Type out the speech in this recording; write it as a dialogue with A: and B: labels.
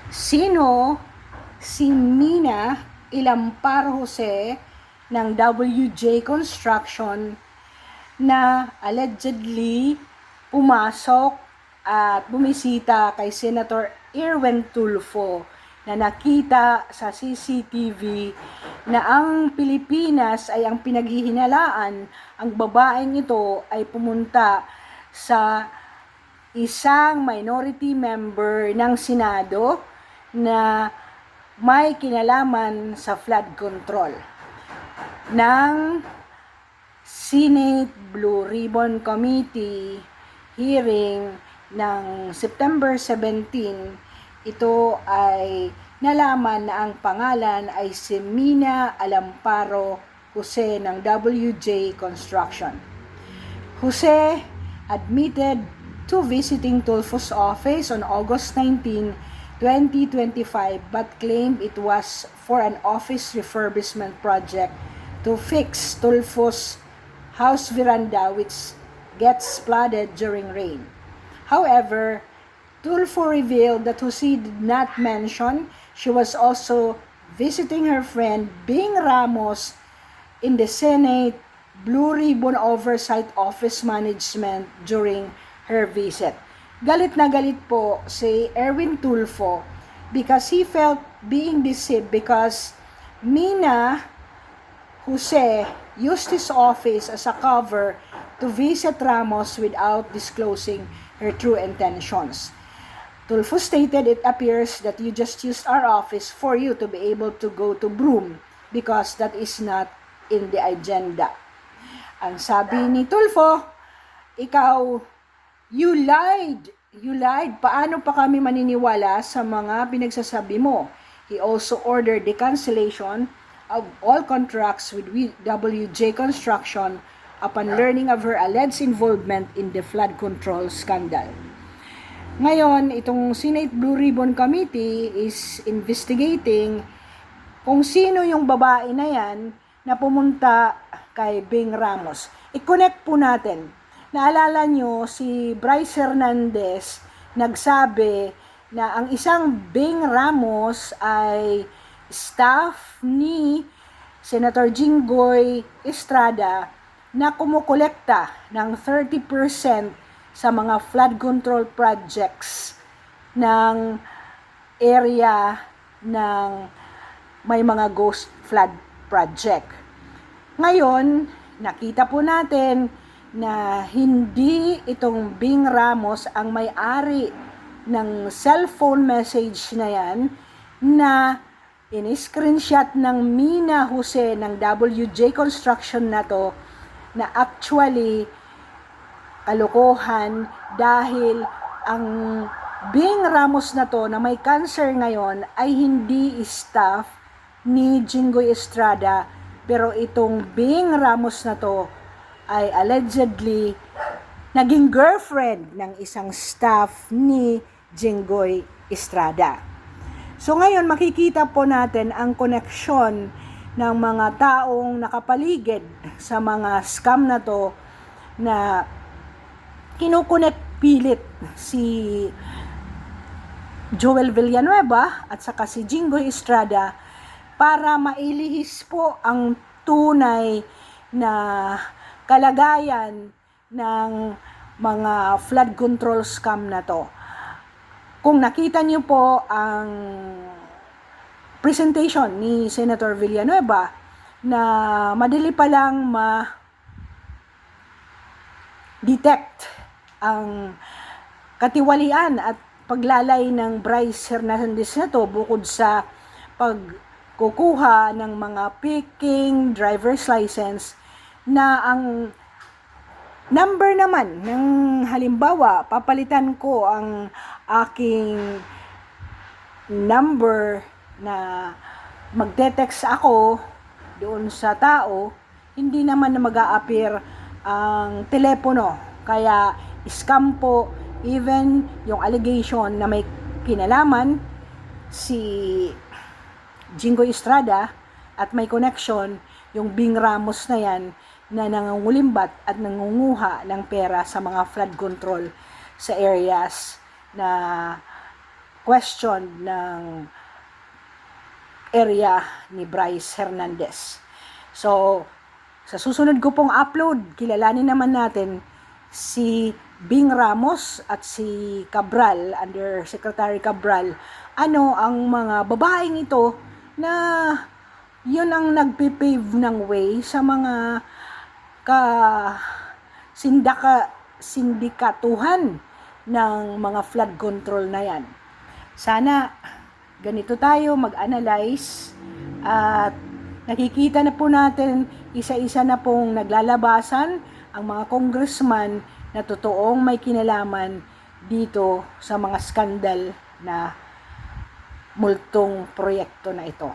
A: Sino si Mina Ilampar Jose ng WJ Construction na allegedly pumasok at bumisita kay Senator Erwin Tulfo na nakita sa CCTV na ang Pilipinas ay ang pinaghihinalaan, ang babaeng ito ay pumunta sa isang minority member ng Senado na may kinalaman sa flood control ng Senate Blue Ribbon Committee hearing ng September 17. Ito ay nalaman na ang pangalan ay si Mina Alamparo Jose ng WJ Construction. Jose admitted to visiting Tulfo's office on August 19, 2025 but claimed it was for an office refurbishment project to fix Tulfo's house veranda which gets flooded during rain. However, Tulfo revealed that Jose did not mention she was also visiting her friend Bing Ramos in the Senate Blue Ribbon Oversight Office Management during her visit. Galit na galit po si Erwin Tulfo because he felt being deceived because Mina Jose used his office as a cover to visit Ramos without disclosing her true intentions. Tulfo stated it appears that you just used our office for you to be able to go to Broome because that is not in the agenda. Ang sabi ni Tulfo, ikaw, you lied. Paano pa kami maniniwala sa mga pinagsasabi mo? He also ordered the cancellation of all contracts with WJ Construction upon learning of her alleged involvement in the flood control scandal. Ngayon, itong Senate Blue Ribbon Committee is investigating kung sino yung babae na yan na pumunta kay Bing Ramos. I-connect po natin. Naalala nyo, si Bryce Hernandez nagsabi na ang isang Bing Ramos ay staff ni Senator Jinggoy Estrada na kumukolekta ng 30% sa mga flood control projects ng area ng may mga ghost flood project. Ngayon, nakita po natin na hindi itong Bing Ramos ang may-ari ng cellphone message na yan na in-screenshot ng Mina Jose ng WJ Construction na to na actually kalokohan dahil ang Bing Ramos na to na may cancer ngayon ay hindi staff ni Jinggoy Estrada pero itong Bing Ramos na to ay allegedly naging girlfriend ng isang staff ni Jinggoy Estrada. So ngayon makikita po natin ang koneksyon ng mga taong nakapaligid sa mga scam na to na kinukunek pilit si Joel Villanueva at saka si Jinggoy Estrada para mailihis po ang tunay na kalagayan ng mga flood control scam na to. Kung nakita niyo po ang presentation ni Senator Villanueva na madali pa lang ma-detect ang katiwalian at paglalay ng Bryce Hernandez na to bukod sa pagkukuha ng mga picking driver's license na ang number naman ng halimbawa papalitan ko ang aking number na magte-text ako doon sa tao, hindi naman na mag-a-appear ang telepono. Kaya scam po, even yung allegation na may kinalaman si Jinggoy Estrada at may connection yung Bing Ramos na yan na nangungulimbat at nangunguha ng pera sa mga flood control sa areas na question ng area ni Bryce Hernandez. So, sa susunod ko pong upload, kilalanin naman natin si Bing Ramos at si Cabral, Under Secretary Cabral. Ano ang mga babaeng ito na yun ang nagpipave ng way sa mga sindikatuhan ng mga flood control na yan. Sana ganito tayo mag-analyze at nakikita na po natin isa-isa na pong naglalabasan ang mga congressman na totoong may kinalaman dito sa mga skandal na multong proyekto na ito.